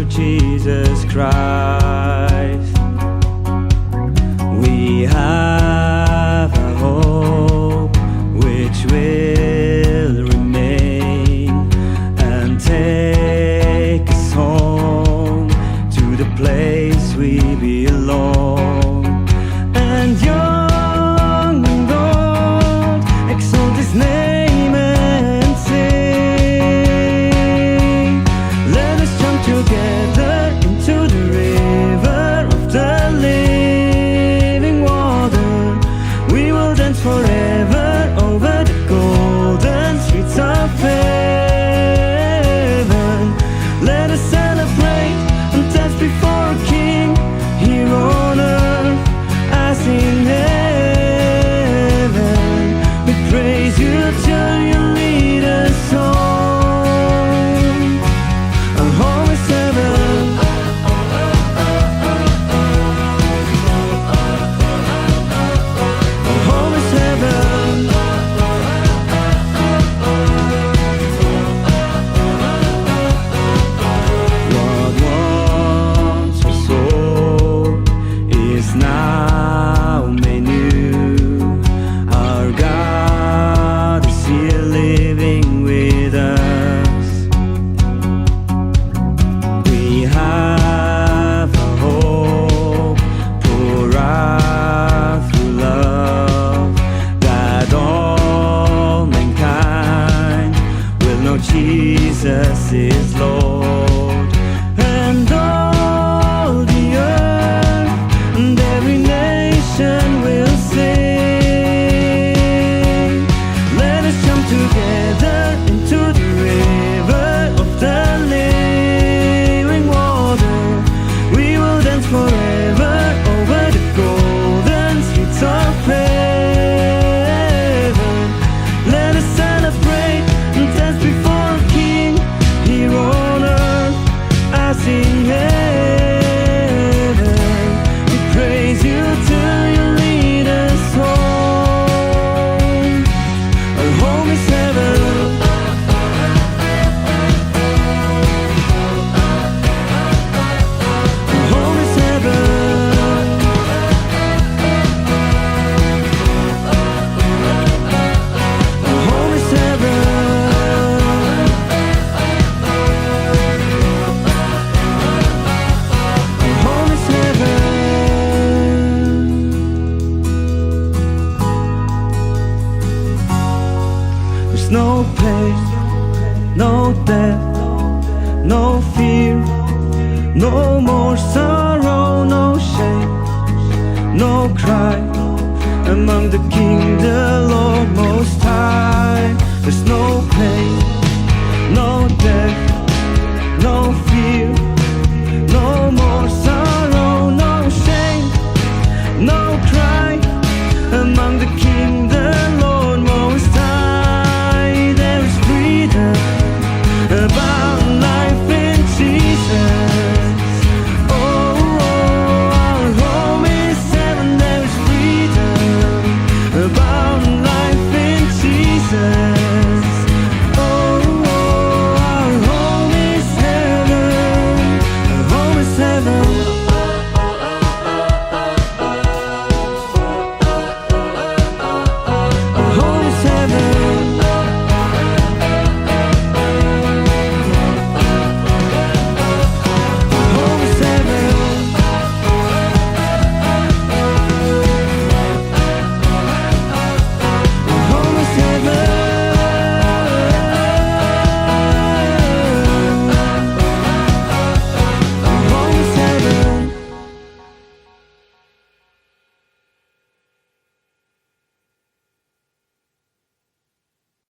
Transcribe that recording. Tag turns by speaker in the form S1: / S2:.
S1: Jesus Christ. We have a hope which will remain and take us home to the place we belong. And young and old exalt His name and sing. Let us jump together to the river of the living water. We will dance forever over the golden streets of heaven. Let us celebrate and dance before a King here on earth as in heaven. We praise you till you lead us home. Our home is heaven. Now made new. Our God is here living with us. We have a hope pour out through love, that all mankind will know Jesus is Lord. And all the earth and every nation will sing. Let us jump together into the river of the living water. We will dance forever over the golden streets of heaven. Let us celebrate and dance before a King here on earth as in heaven. Praise you till you lead us home. Our home is heaven. Our home is heaven. Our home is heaven. Our home is heaven. No pain, no death, no fear, no more sorrow, no shame, no cry among the King, the Lord Most High. There's no pain, no